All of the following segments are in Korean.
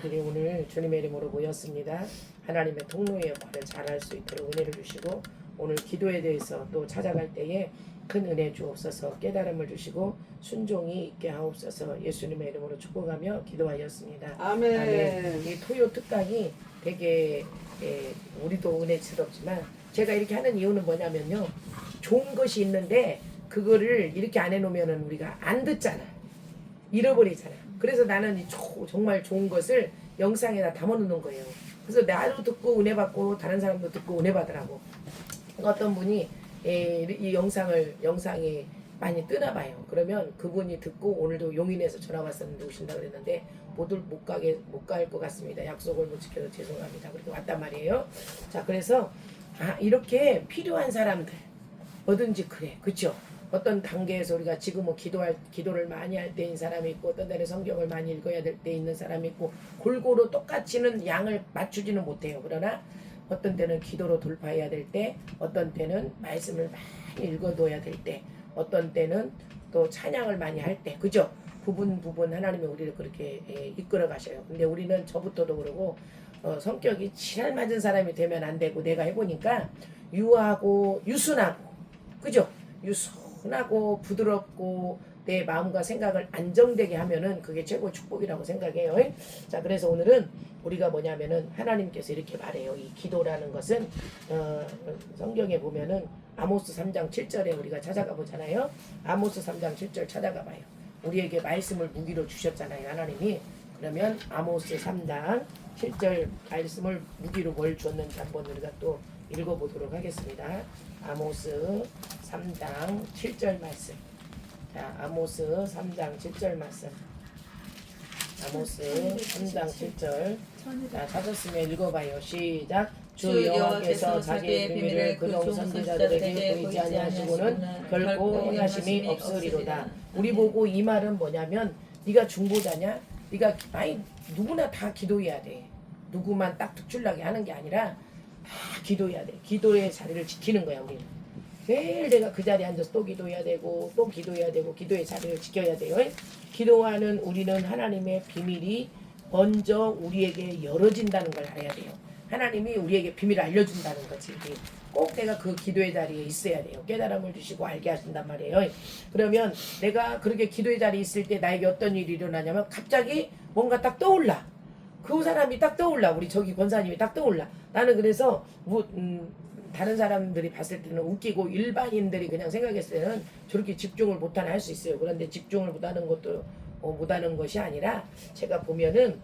들이 오늘 주님의 이름으로 모였습니다. 하나님의 통로의 역할을 잘할 수 있도록 은혜를 주시고 오늘 기도에 대해서 또 찾아갈 때에 큰 은혜 주옵소서, 깨달음을 주시고 순종이 있게 하옵소서. 예수님의 이름으로 축복하며 기도하였습니다. 아멘. 이 토요 특강이 되게 우리도 은혜스럽지만 제가 이렇게 하는 이유는 뭐냐면요, 좋은 것이 있는데 그거를 이렇게 안 해놓으면 우리가 안 듣잖아요. 잃어버리잖아요. 그래서 나는 정말 좋은 것을 영상에다 담아놓는 거예요. 그래서 나도 듣고 은혜 받고 다른 사람도 듣고 은혜 받으라고. 어떤 분이 이 영상이 많이 뜨나 봐요. 그러면 그분이 듣고 오늘도 용인에서 전화 왔었는데 오신다 그랬는데 못 갈 것 같습니다. 약속을 못 지켜서 죄송합니다. 그렇게 왔단 말이에요. 자, 그래서 이렇게 필요한 사람들 뭐든지 그래, 그렇죠? 어떤 단계에서 우리가 지금 기도를 많이 할 때인 사람이 있고, 어떤 때는 성경을 많이 읽어야 될 때 있는 사람이 있고, 골고루 똑같이는 양을 맞추지는 못해요. 그러나 어떤 때는 기도로 돌파해야 될 때, 어떤 때는 말씀을 많이 읽어둬야 될 때, 어떤 때는 또 찬양을 많이 할 때, 그죠? 부분 하나님이 우리를 그렇게 이끌어 가셔요. 근데 우리는 저부터도 그러고 성격이 칠할 맞은 사람이 되면 안 되고, 내가 해보니까 유하고 유순하고, 그죠? 유순하고 부드럽고 내 마음과 생각을 안정되게 하면은 그게 최고 축복이라고 생각해요. 자, 그래서 오늘은 우리가 뭐냐면은 하나님께서 이렇게 말해요. 이 기도라는 것은 성경에 보면은 아모스 3장 7절에 우리가 찾아가 보잖아요. 아모스 3장 7절 찾아가 봐요. 우리에게 말씀을 무기로 주셨잖아요, 하나님이. 그러면 아모스 3장 7절 말씀을 무기로 뭘 줬는지 한번 우리가 또 읽어보도록 하겠습니다. 아모스 3장 7절 말씀. 자, 아모스 3장 7절 말씀. 아모스 3장 7절. 자, 찾았으면 읽어봐요. 시작. 주 여호와께서 자기의 비밀을 그종 선지자들에게 보이지 아니하시고는 결코 행하심이 없으리로다. 우리 보고 이 말은 뭐냐면, 네가 중보자냐? 네가 누구나 다 기도해야 돼. 누구만 딱 특출나게 하는 게 아니라 다 기도해야 돼. 기도의 자리를 지키는 거야, 우리는. 매일 내가 그 자리에 앉아서 또 기도해야 되고 또 기도해야 되고 기도의 자리를 지켜야 돼요. 기도하는 우리는 하나님의 비밀이 먼저 우리에게 열어진다는 걸 알아야 돼요. 하나님이 우리에게 비밀을 알려준다는 거지. 꼭 내가 그 기도의 자리에 있어야 돼요. 깨달음을 주시고 알게 하신단 말이에요. 그러면 내가 그렇게 기도의 자리에 있을 때 나에게 어떤 일이 일어나냐면 갑자기 뭔가 딱 떠올라. 그 사람이 딱 떠올라. 우리 저기 권사님이 딱 떠올라. 나는 그래서 다른 사람들이 봤을 때는 웃기고 일반인들이 그냥 생각했을 때는 저렇게 집중을 못하나 할 수 있어요. 그런데 집중을 못하는 것도 못하는 것이 아니라 제가 보면은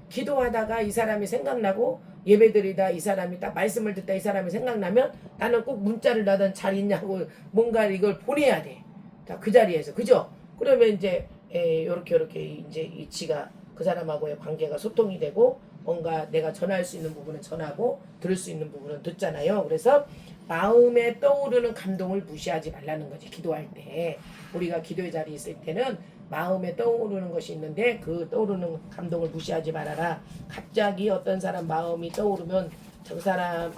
기도하다가 이 사람이 생각나고 예배드리다 이 사람이 딱 말씀을 듣다 이 사람이 생각나면 나는 꼭 문자를 나든 잘 있냐고 뭔가 이걸 보내야 돼. 자, 그 자리에서, 그죠? 그러면 이제 요렇게 이제 이치가 그 사람하고의 관계가 소통이 되고 뭔가 내가 전할 수 있는 부분은 전하고 들을 수 있는 부분은 듣잖아요. 그래서 마음에 떠오르는 감동을 무시하지 말라는 거지. 기도할 때 우리가 기도의 자리에 있을 때는 마음에 떠오르는 것이 있는데 그 떠오르는 감동을 무시하지 말아라. 갑자기 어떤 사람 마음이 떠오르면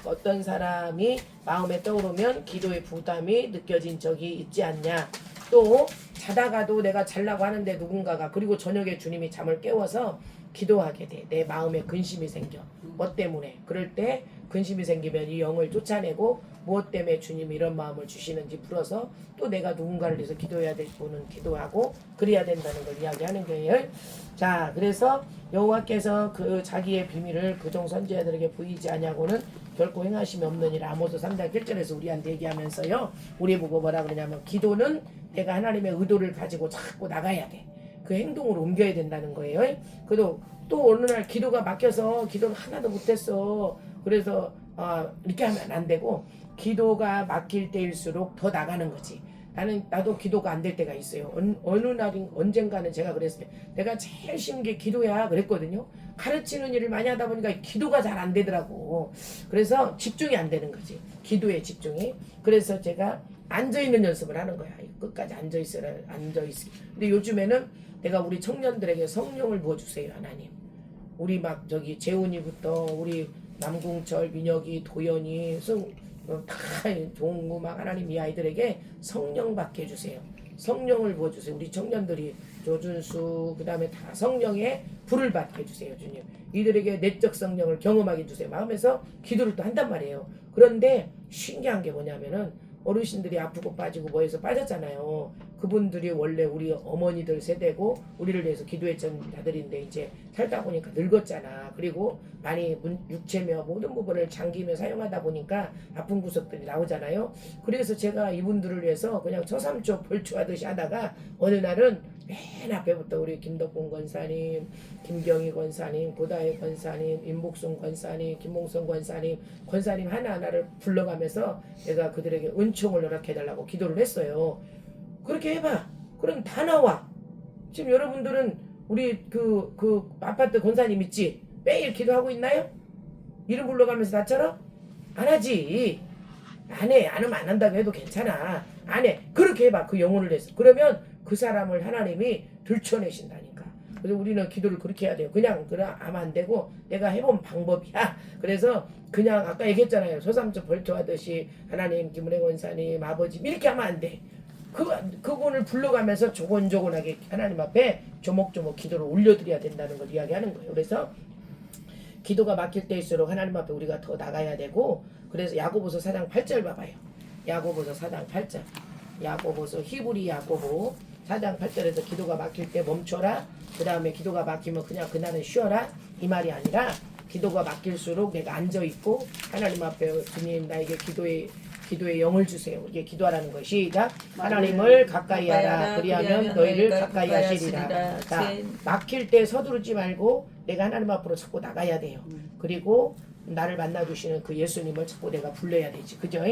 어떤 사람이 마음에 떠오르면 기도의 부담이 느껴진 적이 있지 않냐. 또 자다가도 내가 잘라고 하는데 누군가가, 그리고 저녁에 주님이 잠을 깨워서 기도하게 돼. 내 마음에 근심이 생겨. 뭐 때문에? 그럴 때 근심이 생기면 이 영을 쫓아내고 무엇 때문에 주님이 이런 마음을 주시는지 풀어서 또 내가 누군가를 위해서 기도해야 될 분은 기도하고 그래야 된다는 걸 이야기하는 거예요. 자, 그래서 여호와께서 그 자기의 비밀을 그종 선지자들에게 보이지 아니하고는 결코 행하심이 없느니라. 아모스 3장 1절에서 우리한테 얘기하면서요, 우리 보고 뭐라 그러냐면 기도는 내가 하나님의 의도를 가지고 자꾸 나가야 돼. 그 행동으로 옮겨야 된다는 거예요. 그래도 또 어느 날 기도가 막혀서 기도를 하나도 못했어. 그래서 이렇게 하면 안 되고, 기도가 막힐 때일수록 더 나가는 거지. 나도 기도가 안 될 때가 있어요. 어느 날인 언젠가는 제가 그랬어요. 내가 제일 쉬운 게 기도야 그랬거든요. 가르치는 일을 많이 하다 보니까 기도가 잘 안 되더라고. 그래서 집중이 안 되는 거지. 기도에 집중이. 그래서 제가 앉아있는 연습을 하는 거야. 끝까지 앉아있으라. 근데 요즘에는 내가 우리 청년들에게 성령을 부어주세요, 하나님. 우리 막 저기 재훈이부터 우리 남궁철, 민혁이, 도연이, 다 종구 막 하나님 이 아이들에게 성령 받게 해주세요. 성령을 부어주세요. 우리 청년들이 조준수 그다음에 다 성령의 불을 받게 해주세요 주님. 이들에게 내적 성령을 경험하게 해주세요. 마음에서 기도를 또 한단 말이에요. 그런데 신기한 게 뭐냐면은 어르신들이 아프고 빠지고 뭐해서 빠졌잖아요. 그분들이 원래 우리 어머니들 세대고 우리를 위해서 기도했던 자들인데 이제 살다 보니까 늙었잖아. 그리고 많이 육체며 모든 부분을 장기며 사용하다 보니까 아픈 구석들이 나오잖아요. 그래서 제가 이분들을 위해서 그냥 처삼초 벌초하듯이 하다가 어느 날은 맨 앞에부터 우리 김덕곤 권사님, 김경희 권사님, 고다혜 권사님, 임복순 권사님, 김몽선 권사님 하나하나를 불러가면서 내가 그들에게 은총을 허락해달라고 기도를 했어요. 그렇게 해봐. 그럼 다 나와. 지금 여러분들은 우리 그 아파트 권사님 있지? 매일 기도하고 있나요? 이름 불러가면서 나처럼? 안 하지. 안 해. 안 하면 안 한다고 해도 괜찮아. 안 해. 그렇게 해봐. 그 영혼을 내서. 그러면 그 사람을 하나님이 들춰내신다니까. 그래서 우리는 기도를 그렇게 해야 돼요. 그냥 하면 안 되고 내가 해본 방법이야. 그래서 그냥 아까 얘기했잖아요. 소삼초 벌초하듯이 하나님, 김은혜 권사님, 아버지 이렇게 하면 안 돼. 그분을 불러가면서 조곤조곤하게 하나님 앞에 조목조목 기도를 올려드려야 된다는 걸 이야기하는 거예요. 그래서 기도가 막힐 때일수록 하나님 앞에 우리가 더 나가야 되고, 그래서 야고보서 4장 8절 봐봐요. 야고보서 4장 8절. 야고보서 히브리 야고보 4장 8절에서 기도가 막힐 때 멈춰라. 그 다음에 기도가 막히면 그냥 그날은 쉬어라. 이 말이 아니라 기도가 막힐수록 내가 앉아있고 하나님 앞에 주님 나에게 기도의 영을 주세요. 이게 기도하라는 거예요. 시작. 하나님을 가까이 하라. 그리하면 너희를 가까이 하시리라. 자, 막힐 때 서두르지 말고 내가 하나님 앞으로 자꾸 나가야 돼요. 그리고 나를 만나주시는 그 예수님을 자꾸 내가 불러야 되지. 그죠?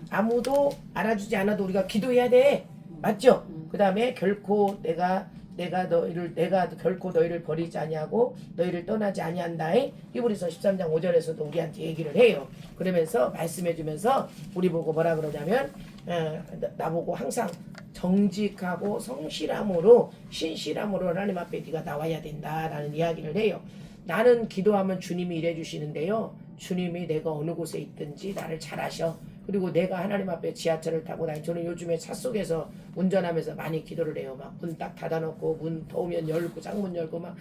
아무도 알아주지 않아도 우리가 기도해야 돼. 맞죠? 그 다음에 결코 내가 결코 너희를 버리지 아니하고 너희를 떠나지 아니한다. 히브리서 13장 5절에서도 우리한테 얘기를 해요. 그러면서 말씀해주면서 우리 보고 뭐라 그러냐면 나보고 항상 정직하고 성실함으로 신실함으로 하나님 앞에 네가 나와야 된다라는 이야기를 해요. 나는 기도하면 주님이 일해주시는데요. 주님이 내가 어느 곳에 있든지 나를 잘 아셔. 그리고 내가 하나님 앞에 지하철을 타고 저는 요즘에 차 속에서 운전하면서 많이 기도를 해요. 막 문 딱 닫아놓고 문 더우면 열고 창문 열고 막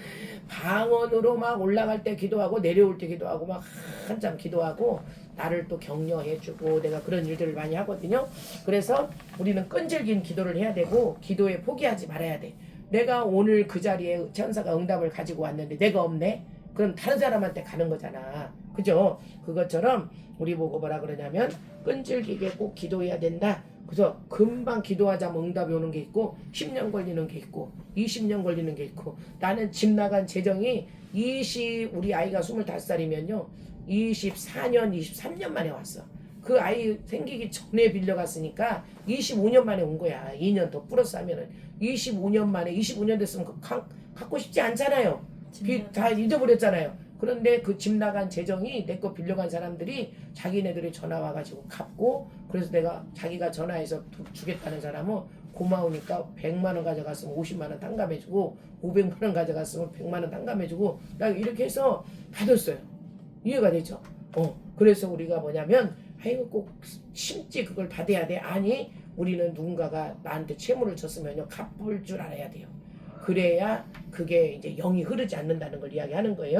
방언으로 막 올라갈 때 기도하고 내려올 때 기도하고 막 한참 기도하고 나를 또 격려해주고 내가 그런 일들을 많이 하거든요. 그래서 우리는 끈질긴 기도를 해야 되고 기도에 포기하지 말아야 돼. 내가 오늘 그 자리에 천사가 응답을 가지고 왔는데 내가 없네? 그럼 다른 사람한테 가는 거잖아. 그죠? 그것처럼 우리 보고 뭐라 그러냐면 끈질기게 꼭 기도해야 된다. 그래서 금방 기도하자면 응답이 오는 게 있고 10년 걸리는 게 있고 20년 걸리는 게 있고 나는 집 나간 재정이 우리 아이가 25살이면요 24년 23년 만에 왔어. 그 아이 생기기 전에 빌려갔으니까 25년 만에 온 거야. 2년 더 플러스 하면은 25년 만에 25년 됐으면 갖고 싶지 않잖아요. 다 잊어버렸잖아요. 그런데 그 집 나간 재정이 내 거 빌려간 사람들이 자기네들이 전화 와가지고 갚고, 그래서 내가 자기가 전화해서 주겠다는 사람은 고마우니까 100만 원 가져갔으면 50만 원 탕감해주고 500만 원 가져갔으면 100만 원 탕감해주고 나 이렇게 해서 받았어요. 이해가 되죠? 그래서 우리가 뭐냐면 아이고 꼭 심지 그걸 받아야 돼. 아니 우리는 누군가가 나한테 채무를 줬으면요 갚을 줄 알아야 돼요. 그래야 그게 이제 영이 흐르지 않는다는 걸 이야기하는 거예요.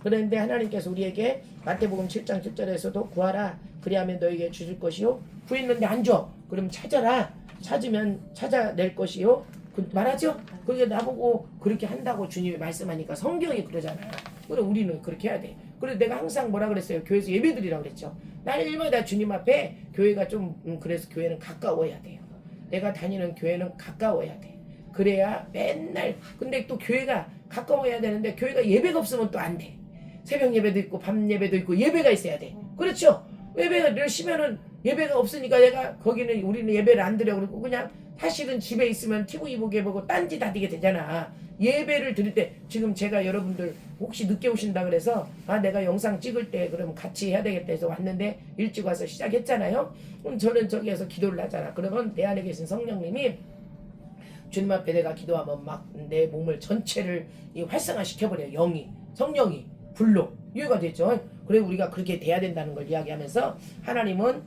그런데 하나님께서 우리에게 마태복음 7장 7절에서도 구하라 그리하면 너에게 주실 것이요 구했는데 안 줘. 그럼 찾아라. 찾으면 찾아낼 것이요. 말하죠? 그게 나보고 그렇게 한다고 주님이 말씀하니까 성경이 그러잖아. 그럼 우리는 그렇게 해야 돼. 그래서 내가 항상 뭐라 그랬어요? 교회에서 예배드리라고 그랬죠. 날마다 주님 앞에 교회가 좀 그래서 교회는 가까워야 돼요. 내가 다니는 교회는 가까워야 돼. 그래야 맨날 근데 또 교회가 가까워야 되는데 교회가 예배가 없으면 또 안 돼. 새벽 예배도 있고 밤 예배도 있고 예배가 있어야 돼. 그렇죠? 예배를 쉬면은 예배가 없으니까 거기는 우리는 예배를 안 드려 그러고 그냥 사실은 집에 있으면 TV 보게 보고 딴짓 다디게 되잖아. 예배를 드릴 때 지금 제가 여러분들 혹시 늦게 오신다 그래서 내가 영상 찍을 때 그럼 같이 해야 되겠다 해서 왔는데 일찍 와서 시작했잖아요. 그럼 저는 저기에서 기도를 하잖아. 그러면 내 안에 계신 성령님이 주님 앞에 내가 기도하면 막 내 몸을 전체를 활성화시켜버려요. 성령이 불로 이해가 됐죠. 그래 우리가 그렇게 돼야 된다는 걸 이야기하면서 하나님은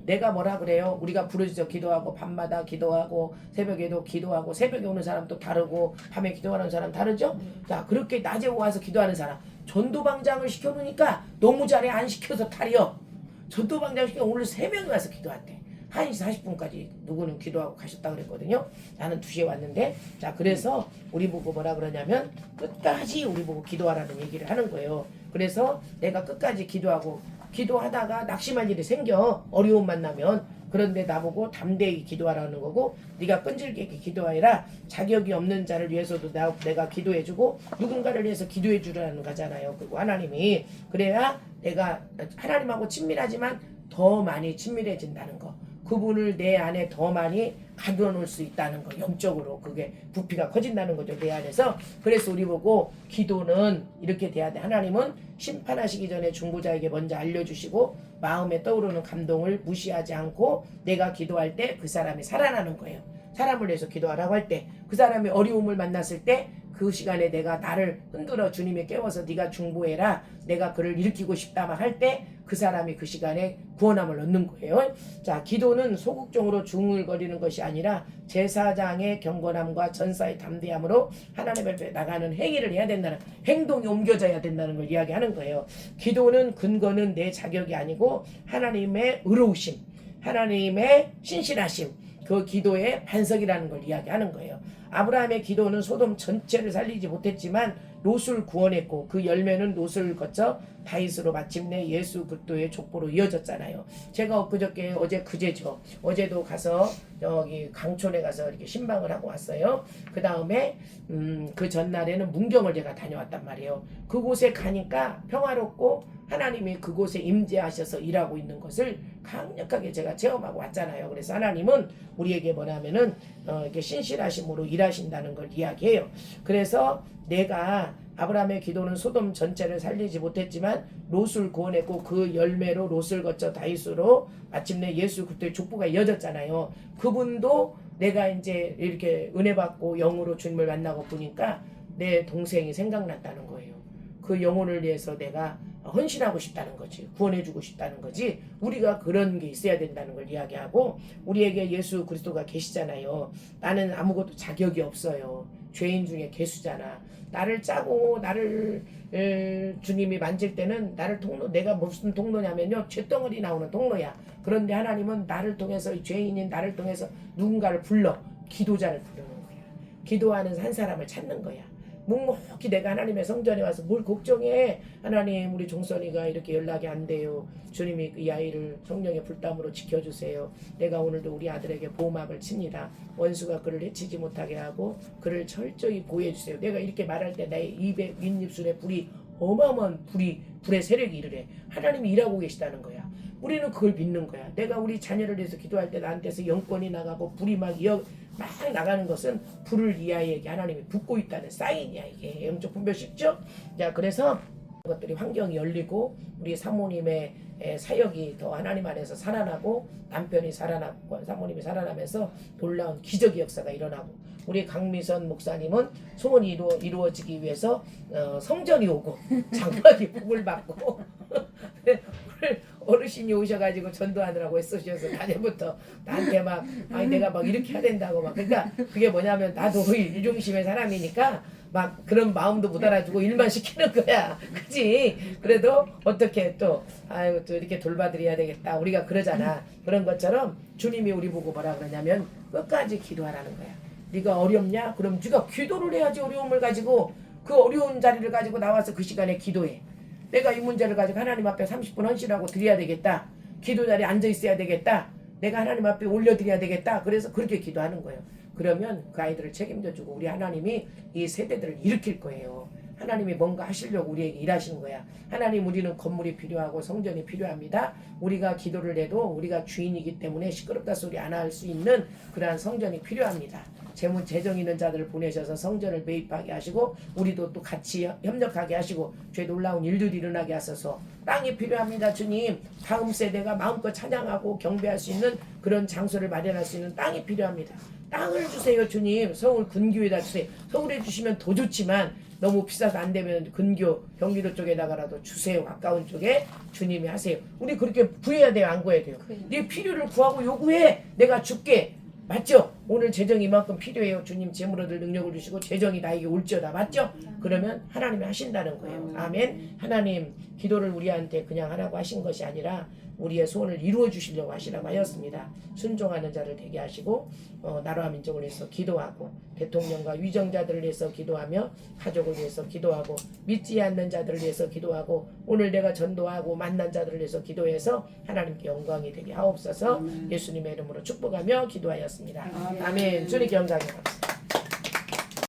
내가 뭐라 그래요? 우리가 부르짖어 기도하고 밤마다 기도하고 새벽에도 기도하고 새벽에 오는 사람도 다르고 밤에 기도하는 사람 다르죠? 자 그렇게 낮에 와서 기도하는 사람 전도방장을 시켜놓으니까 너무 잘해 안 시켜서 탈이요. 전도방장 시켜 오늘 3명이 와서 기도한대. 1시 40분까지 누구는 기도하고 가셨다 그랬거든요. 나는 2시에 왔는데 자 그래서 우리 보고 뭐라 그러냐면 끝까지 우리 보고 기도하라는 얘기를 하는 거예요. 그래서 내가 끝까지 기도하다가 낙심할 일이 생겨 어려움 만나면 그런데 나보고 담대히 기도하라는 거고 네가 끈질기게 기도하라 자격이 없는 자를 위해서도 내가 기도해주고 누군가를 위해서 기도해주라는 거잖아요. 그리고 하나님이 그래야 내가 하나님하고 친밀하지만 더 많이 친밀해진다는 거 그분을 내 안에 더 많이 가둬놓을 수 있다는 거 영적으로 그게 부피가 커진다는 거죠 내 안에서. 그래서 우리 보고 기도는 이렇게 돼야 돼. 하나님은 심판하시기 전에 중보자에게 먼저 알려주시고 마음에 떠오르는 감동을 무시하지 않고 내가 기도할 때 그 사람이 살아나는 거예요. 사람을 위해서 기도하라고 할 때 그 사람이 어려움을 만났을 때 그 시간에 내가 나를 흔들어 주님이 깨워서 네가 중보해라 내가 그를 일으키고 싶다 막 할 때 그 사람이 그 시간에 구원함을 얻는 거예요. 자 기도는 소극적으로 중얼거리는 것이 아니라 제사장의 경건함과 전사의 담대함으로 하나님 앞에 나가는 행위를 해야 된다는 행동이 옮겨져야 된다는 걸 이야기하는 거예요. 기도는 근거는 내 자격이 아니고 하나님의 의로우심 하나님의 신실하심 그 기도의 반석이라는 걸 이야기하는 거예요. 아브라함의 기도는 소돔 전체를 살리지 못했지만 롯을 구원했고 그 열매는 롯을 거쳐 다윗으로 마침내 예수 그리스도의 족보로 이어졌잖아요. 제가 엊그저께 그제죠. 어제도 가서 여기 강촌에 가서 이렇게 신방을 하고 왔어요. 그 다음에 그 전날에는 문경을 제가 다녀왔단 말이에요. 그곳에 가니까 평화롭고 하나님이 그곳에 임재하셔서 일하고 있는 것을 강력하게 제가 체험하고 왔잖아요. 그래서 하나님은 우리에게 뭐냐면은 이렇게 신실하심으로 일하신다는 걸 이야기해요. 그래서 내가 아브라함의 기도는 소돔 전체를 살리지 못했지만 롯을 구원했고 그 열매로 롯을 거쳐 다윗으로 마침내 예수 그리스도의 족보가 이어졌잖아요. 그분도 내가 이제 이렇게 은혜 받고 영으로 주님을 만나고 보니까 내 동생이 생각났다는 거예요. 그 영혼을 위해서 내가 헌신하고 싶다는 거지. 구원해주고 싶다는 거지. 우리가 그런 게 있어야 된다는 걸 이야기하고 우리에게 예수 그리스도가 계시잖아요. 나는 아무것도 자격이 없어요. 죄인 중에 괴수잖아. 나를 짜고 나를 주님이 만질 때는 나를 내가 무슨 통로냐면요. 쇳덩어리 나오는 통로야. 그런데 하나님은 나를 통해서 죄인인 나를 통해서 누군가를 불러 기도자를 부르는 거야. 기도하는 한 사람을 찾는 거야. 묵묵히 내가 하나님의 성전에 와서 뭘 걱정해. 하나님 우리 종선이가 이렇게 연락이 안 돼요. 주님이 이 아이를 성령의 불담으로 지켜주세요. 내가 오늘도 우리 아들에게 보호막을 칩니다. 원수가 그를 해치지 못하게 하고 그를 철저히 보호해주세요. 내가 이렇게 말할 때 나의 입에 윗입술에 불이 어마어마한 불의 세력이 일을 해. 하나님이 일하고 계시다는 거야. 우리는 그걸 믿는 거야. 내가 우리 자녀를 위해서 기도할 때 나한테서 영권이 나가고 불이 막 나가는 것은 불을 이 아이에게 하나님이 붓고 있다는 사인이야. 이게 영적 분별 쉽죠? 자 그래서 것들이 환경이 열리고 우리 사모님의 사역이 더 하나님 안에서 살아나고 남편이 살아나고 사모님이 살아나면서 놀라운 기적의 역사가 일어나고 우리 강미선 목사님은 소원이 이루어지기 위해서 성전이 오고 장막이 복을 받고 어르신이 오셔가지고 전도하느라고 애쓰셔서 다년부터 나한테 막 아니 내가 막 이렇게 해야 된다고 막 그러니까 그게 뭐냐면 나도 일중심의 사람이니까 막 그런 마음도 못 알아주고 일만 시키는 거야. 그치? 그래도 어떻게 또 아이고 또 이렇게 돌봐드려야 되겠다. 우리가 그러잖아. 그런 것처럼 주님이 우리 보고 뭐라 그러냐면 끝까지 기도하라는 거야. 네가 어렵냐? 그럼 네가 기도를 해야지. 어려움을 가지고 그 어려운 자리를 가지고 나와서 그 시간에 기도해. 내가 이 문제를 가지고 하나님 앞에 30분 헌신하고 드려야 되겠다. 기도 자리에 앉아 있어야 되겠다. 내가 하나님 앞에 올려드려야 되겠다. 그래서 그렇게 기도하는 거예요. 그러면 그 아이들을 책임져주고 우리 하나님이 이 세대들을 일으킬 거예요. 하나님이 뭔가 하시려고 우리에게 일하시는 거야. 하나님 우리는 건물이 필요하고 성전이 필요합니다. 우리가 기도를 해도 우리가 주인이기 때문에 시끄럽다 소리 안 할 수 있는 그러한 성전이 필요합니다. 재정 있는 자들을 보내셔서 성전을 매입하게 하시고 우리도 또 같이 협력하게 하시고 죄 놀라운 일들이 일어나게 하셔서 땅이 필요합니다. 주님 다음 세대가 마음껏 찬양하고 경배할 수 있는 그런 장소를 마련할 수 있는 땅이 필요합니다. 땅을 주세요 주님. 서울 근교에다 주세요. 서울에 주시면 더 좋지만 너무 비싸서 안 되면 근교 경기도 쪽에다가라도 주세요. 가까운 쪽에 주님이 하세요. 우리 그렇게 구해야 돼요? 안 구해야 돼요? 네 필요를 구하고 요구해. 내가 줄게. 맞죠? 오늘 재정이 이만큼 필요해요. 주님 재물 얻을 능력을 주시고 재정이 나에게 올지어다. 맞죠? 그러면 하나님이 하신다는 거예요. 아멘. 하나님 기도를 우리한테 그냥 하라고 하신 것이 아니라 우리의 소원을 이루어 주시려고 하시라고 하였습니다. 순종하는 자를 되게 하시고 나라와 민족을 위해서 기도하고 대통령과 위정자들을 위해서 기도하며 가족을 위해서 기도하고 믿지 않는 자들을 위해서 기도하고 오늘 내가 전도하고 만난 자들을 위해서 기도해서 하나님께 영광이 되게 하옵소서. 예수님의 이름으로 축복하며 기도하였습니다. 아멘. 주님께 영광이 합시다.